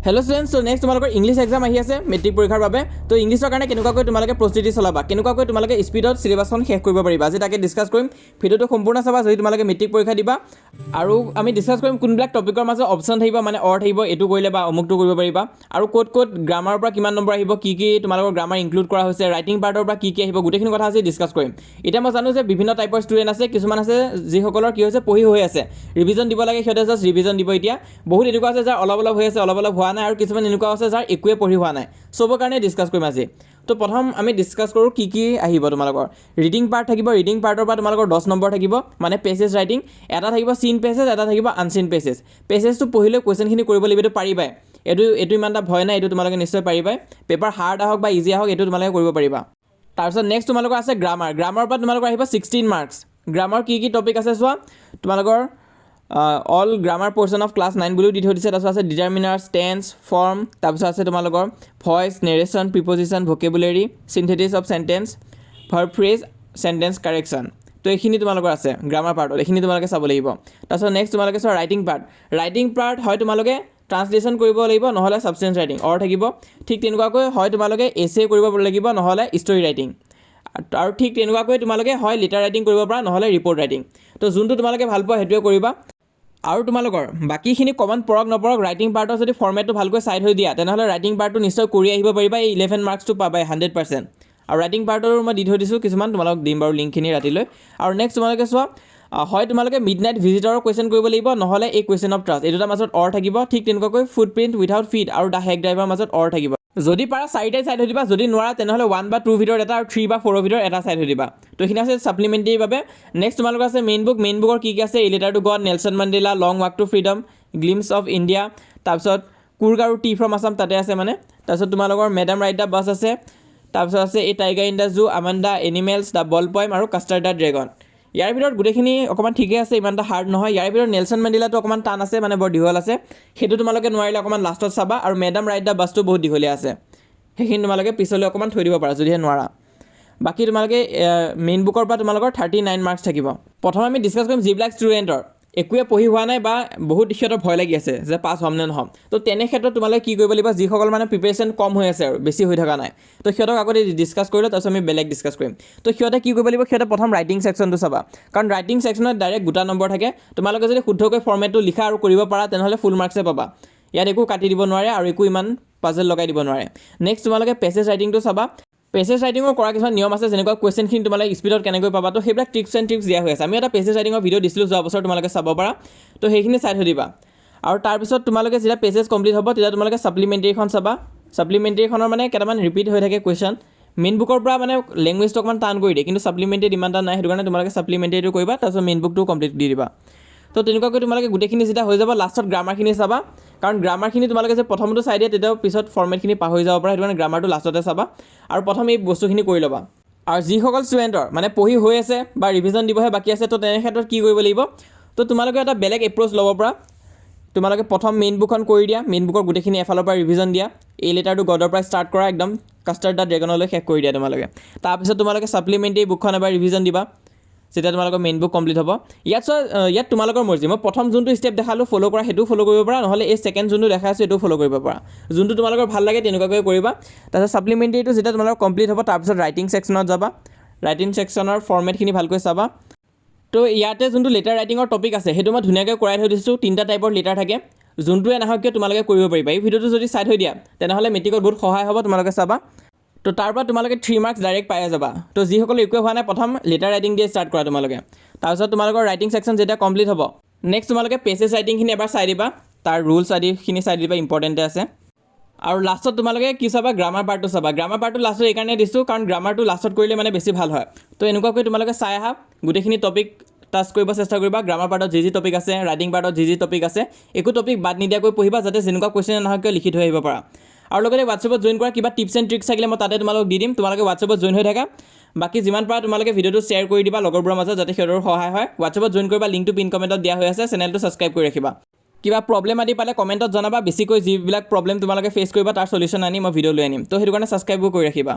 hello students तो next तुम्हारे English exam आহি আছে মেট্ৰিক পৰীক্ষাৰ বাবে তো ইংলিছৰ কাৰণে কেনেকুৱাকৈ তোমালোকে প্ৰস্তুতি চলাবা কেনেকুৱাকৈ তোমালোকে স্পিডত সিলেবাসখন শেষ কৰিব পাৰিবা আজি তাকে ডিসকাস কৰিম ভিডিওটো সম্পূৰ্ণ চাবা যদি তোমালোকে মেট্ৰিক পৰীক্ষা দিবা আৰু আমি ডিসকাস কৰিম কোনবিলাক টপিকৰ মাজত অপচন থাকিব মানে অৰ থাকিব এটো কৰিলে বা অমুকটো কৰিব পাৰিবা আৰু কোড গ্ৰামাৰৰ পৰা কিমান নম্বৰ আহিব কি তোমালোকৰ গ্ৰামাৰ ইনক্লুড কৰা হৈছে ৰাইটিং পাৰ্টৰ পৰা কি আহিব গোটেইখিনি কথা আজি ডিসকাস কৰিম এটা মই জানো যে বিভিন্ন টাইপৰ ষ্টুডেন্ট আছে কিছুমান আছে যিসকলৰ কি হৈছে পঢ়ি হৈ আছে ৰিভিজন দিব লাগে সিহঁতে জাস্ট ৰিভিজন দিব এতিয়া বহুত এনেকুৱা আছে যাৰ অলপ হৈ আছে অলপ হোৱা নাই আৰু কিছুমান এনেকুৱা আছে যাৰ একোৱে পঢ়ি হোৱা নাই সবৰ কাৰণে ডিসকাস কৰিম আজি তো প্ৰথম আমি ডিসকাস কৰো কি আহিব তোমালোকৰ ৰিডিং পাৰ্ট থাকিব ৰিডিং পাৰ্টৰ পৰা তোমালোকৰ 10 নম্বৰ থাকিব মানে পেজেছ ৰাইটিং এটা থাকিব সিন পেজেছ এটা থাকিব আনসিন পেজেছ পেজেছটো পঢ়িলে কোৱেশ্চনখিনি কৰিব লাগিব এটো পাৰিবা এটো ইমানটা ভয় নাই এটো তোমালোকে নিশ্চয় পাৰিবা পেপাৰ হাৰ্ড আহক বা ইজি আহক এটো তোমালোকে কৰিব পাৰিবা তাৰপিছত নেক্সট তোমালোকৰ আছে গ্ৰামাৰৰ পৰা তোমালোকৰ আহিব 16 মাৰ্কস গ্ৰামাৰ কি টপিক আছে চোৱা তোমালোকৰ অল গ্ৰামাৰ পোৰ্শন অফ ক্লাস 9 বুলিও দি থৈ দিছে তাৰপিছত আছে ডিটাৰমিনাৰ্স টেন্স ফৰ্ম তাৰপিছত আছে তোমালোকৰ voice narration preposition vocabulary synthetics of sentence verb phrase sentence correction তো এইখিনি তোমালোকৰ আছে গ্ৰামাৰ পাৰ্টত এইখিনি তোমালোকে চাব লাগিব তাৰপিছত নেক্সট তোমালোকে চোৱা ৰাইটিং পাৰ্ট হয় তোমালোকে ট্ৰান্সলেশন কৰিব লাগিব নহলে সাবস্টেন্স ৰাইটিং অৰ থাকিব ঠিক তেনেকুৱাকৈ হয় তোমালোকে এছে কৰিব লাগিব নহলে ষ্টৰি ৰাইটিং আৰু ঠিক তেনেকুৱাকৈ তোমালোকে হয় লেটাৰ ৰাইটিং কৰিব পৰা নহলে ৰিপৰ্ট ৰাইটিং তো যোনটো তোমালোকে ভাল পোৱা হেতুৱে কৰিবা আৰু তোমালোকৰ বাকিখিনি কমন পৰক নপৰক ৰাইটিং পাৰ্টৰ যদি ফৰমেটটো ভালকৈ সাইড হৈ দিয়া তেনেহলে ৰাইটিং পাৰ্টটো নিশ্চয় কৰি আহিব পাৰিবা এই 11 মাৰ্কসটো পাবাই 100% আৰু ৰাইটিং পাৰ্টৰ মই দি থৈ দিছো কিছুমান তোমালোক দিম বাৰু লিংকখিনি ৰাতিলৈ আৰু নেক্সট তোমালোকে চোৱা হয় তোমালোকে মিডনাইট ভিজিটৰৰ কোৱেশ্চন কৰিব লাগিব নহলে এই কোৱেশ্চন অফ ট্ৰাষ্ট এই দুটা মাজত অৰ থাকিব ঠিক তেনেকুৱাকৈ ফুটপ্ৰিন্ট উইথাউট ফিট আৰু দা হেক ড্ৰাইভাৰ মাজত অৰ থাকিব যদি পাৰা চাৰিটাই সাইড হৈ দিবা যদি নোৱাৰা তেনেহলে 1 বা 2 ভিতৰত এটা আৰু 3 বা 4 ভিতৰত এটা সাইড হৈ দিবা তো এখিনি আছে সাপ্লিমেন্টাৰী বাবে নেক্সট তোমালোকৰ আছে মেইন বুকৰ কি আছে a letter to God Nelson Mandela long walk to freedom glimpses of India তাৰপিছত কুৰ্গ আৰু টি ফ্ৰম আসাম তাতে আছে মানে তাৰপিছত তোমালোকৰ মেডাম ৰাইট দা বাছ আছে তাৰপিছত আছে a tiger in the zoo Amanda animals the ball poem আৰু কাষ্টাৰ্ড দা ড্ৰেগন ইয়াৰ ভিতৰত গোটেইখিনি অকমান ঠিকে আছে ইমানটা হাৰ্ড নহয় ইয়াৰ ভিতৰত নেলসন মান্ডেলাটো অকমান টান আছে মানে বৰ দীঘল আছে হেতু তোমালোকে নোৱাৰিলে অকমান লাষ্টত চাবা আৰু মেডাম ৰাইট দা বাছটো বহুত দীঘলীয়া আছে হেখিনি তোমালোকে পিছলৈ অকমান থৈ দিব পাৰা যদিহে নোৱাৰা বাকি তোমালোকে মেইন বুকৰ পৰা তোমালোকৰ 39 মাৰ্কস থাকিব প্ৰথম আমি ডিসকাস কৰিম যিবিলাক ষ্টুডেন্টৰ একোৱে পঢ়ি হোৱা নাই বা বহুত হিহঁতৰ ভয় লাগি আছে যে পাছ হ'ম নে নহম তো তেনে ক্ষেত্ৰত তোমালোকে কি কৰিব লাগিব যিসকল মানে প্ৰিপাৰেচন কম হৈ আছে আৰু বেছি হৈ থকা নাই তো সিহঁতক আগতে ডিসকাস কৰিলে তাৰপিছত আমি বেলেগ ডিসকাস কৰিম তো সিহঁতে কি কৰিব লাগিব সিহঁতে প্ৰথম ৰাইটিং সেকশনটো চাবা কাৰণ ৰাইটিং সেকশনত ডাইৰেক্ট গোটা নম্বৰ থাকে তোমালোকে যদি শুদ্ধকৈ ফৰমেটটো লিখা আৰু কৰিব পাৰা তেনেহলে ফুল মাৰ্কসে পাবা ইয়াত একো কাটি দিব নোৱাৰে আৰু একো ইমান পাজল লগাই দিব নোৱাৰে নেক্সট তোমালোকে পেছেজ ৰাইটিংটো চাবা পেছেজ ৰাইটিংৰ কৰা কিছুমান নিয়ম আছে যেনেকুৱা কোৱেশ্চনখিনি তোমালোকে স্পিডত কেনেকৈ পাবা তো সেইবিলাক টিপছ এণ্ড ট্ৰিক্স দিয়া হৈ আছে আমি এটা পেছেজ ৰাইটিংৰ ভিডিও দিছিলোঁ যোৱা বছৰ তোমালোকে চাব পাৰা তো সেইখিনি চাই থৈ দিবা আৰু তাৰপিছত তোমালোকে যেতিয়া পেছেজ কমপ্লিট হ'ব তেতিয়া তোমালোকে সাপ্লিমেন্টাৰীখন চাবা সাপ্লিমেন্টাৰীখনৰ মানে কেইটামান ৰিপিট হৈ থাকে কোৱেশ্চন মেইন বুকৰ পৰা মানে লেংগুৱেজটো অকমান টান কৰি দিয়ে কিন্তু সাপ্লিমেন্টাৰী ইমান টান নাই সেইটো কাৰণে তোমালোকে সাপ্লিমেন্টাৰীটো কৰিবা তাৰপিছত মেইন বুকটো কমপ্লিট দি দিবা তো তেনেকুৱাকৈ তোমালোকে গোটেইখিনি যেতিয়া হৈ যাব লাষ্টত গ্ৰামাৰখিনি চাবা কাৰণ গ্ৰামাৰখিনি তোমালোকে যে প্ৰথমটো চাই দিয়া তেতিয়া পিছত ফৰমেটখিনি পাহৰি যাব পাৰে সেইটো কাৰণে গ্ৰামাৰটো লাষ্টতে চাবা আৰু প্ৰথম এই বস্তুখিনি কৰি ল'বা আৰু যিসকল ষ্টুডেণ্টৰ মানে পঢ়ি হৈ আছে বা ৰিভিজন দিবহে বাকী আছে তো তেনে ক্ষেত্ৰত কি কৰিব লাগিব তো তোমালোকে এটা বেলেগ এপ্ৰ'চ ল'ব পৰা তোমালোকে প্ৰথম মেইন বুকখন কৰি দিয়া মেইন বুকৰ গোটেইখিনি এফালৰ পৰা ৰিভিজন দিয়া এই লেটাৰ টু গডৰ পৰা ষ্টাৰ্ট কৰা একদম কাষ্টাৰ্ড দা ড্ৰেগনলৈ শেষ কৰি দিয়া তোমালোকে তাৰপিছত তোমালোকে সাপ্লিমেন্টাৰী বুকখন এবাৰ ৰিভিজন দিবা যেতিয়া তোমালোকৰ মেইন বুক কমপ্লিট হ'ব ইয়াত তোমালোকৰ মৰ্জি মই প্ৰথম যোনটো ষ্টেপ দেখালোঁ ফ'ল' কৰা সেইটো ফ'ল' কৰিব পৰা নহ'লে এই ছেকেণ্ড যোনটো দেখাই আছোঁ এইটো ফ'ল' কৰিব পৰা যোনটো তোমালোকৰ ভাল লাগে তেনেকুৱাকৈ কৰিবা তাৰপিছত সাপ্লিমেন্টাৰীটো যেতিয়া তোমালোকৰ কমপ্লিট হ'ব তাৰপিছত ৰাইটিং ছেকশ্যনত যাবা ৰাইটিং ছেকশ্যনৰ ফৰ্মেটখিনি ভালকৈ চাবা তো ইয়াতে যোনটো লেটাৰ ৰাইটিঙৰ টপিক আছে সেইটো মই ধুনীয়াকৈ কৰাই থৈ দিছোঁ 3টা টাইপৰ লেটাৰ থাকে যোনটোৱে নাহক কিয় তোমালোকে কৰিব পাৰিবা এই ভিডিঅ'টো যদি চাই থৈ দিয়া তেনেহ'লে মেট্ৰিকত বহুত সহায় হ'ব তোমালোকে চাবা তো তাৰ পৰা তোমালোকে 3 মাৰ্কস ডাইৰেক্ট পাই যাবা তো যিসকলে একোৱে হোৱা নাই প্ৰথম লেটাৰ ৰাইটিং দিয়ে ষ্টাৰ্ট কৰা তোমালোকে তাৰপিছত তোমালোকৰ ৰাইটিং ছেকশ্যন যেতিয়া কমপ্লিট হ'ব নেক্সট তোমালোকে পেছেজ ৰাইটিংখিনি এবাৰ চাই দিবা তাৰ ৰুলছ আদিখিনি চাই দিবা ইম্পৰ্টেণ্ট আছে আৰু লাষ্টত তোমালোকে কি চাবা গ্ৰামাৰ পাৰ্টটো চাবা গ্ৰামাৰ পাৰ্টটো লাষ্টত এইকাৰণে দিছোঁ কাৰণ গ্ৰামাৰটো লাষ্টত কৰিলে মানে বেছি ভাল হয় তো এনেকুৱাকৈ তোমালোকে চাই আহা গোটেইখিনি টপিক টাচ কৰিব চেষ্টা কৰিবা গ্ৰামাৰ পাৰ্টত যি টপিক আছে ৰাইটিং পাৰ্টত যি টপিক আছে একো টপিক বাদ নিদিয়াকৈ পঢ়িবা যাতে যেনেকুৱা কুৱেশ্যন নহওক কিয় লিখি থৈ আহিব পাৰা আৰু লগতে হোৱাটছএপত জইন কৰা কিবা টিপছ এণ্ড ট্ৰিক্স থাকিলে মই তাতে তোমালোকক দি দিম তোমালোকে হোৱাটছএপত জইন হৈ থাকা বাকি যিমান পাৰা তোমালোকে ভিডিঅ'টো শ্বেয়াৰ কৰি দিবা লগৰবোৰৰ মাজত যাতে সিহঁতৰ সহায় হয় হোৱাটছএপত জইন কৰিবা লিংকটো পিন কমেণ্টত দিয়া হৈ আছে চেনেলটো ছাবস্ক্ৰাইব কৰি ৰাখিবা কিবা প্ৰব্লেম আদি পালে কমেণ্টত জনাবা বেছিকৈ যিবিলাক প্ৰব্লেম তোমালোকে ফেচ কৰিবা তাৰ সলিউশ্যন আনি মই ভিডিঅ' লৈ আনিম তো সেইটো কাৰণে ছাবস্ক্ৰাইবো কৰি ৰাখিবা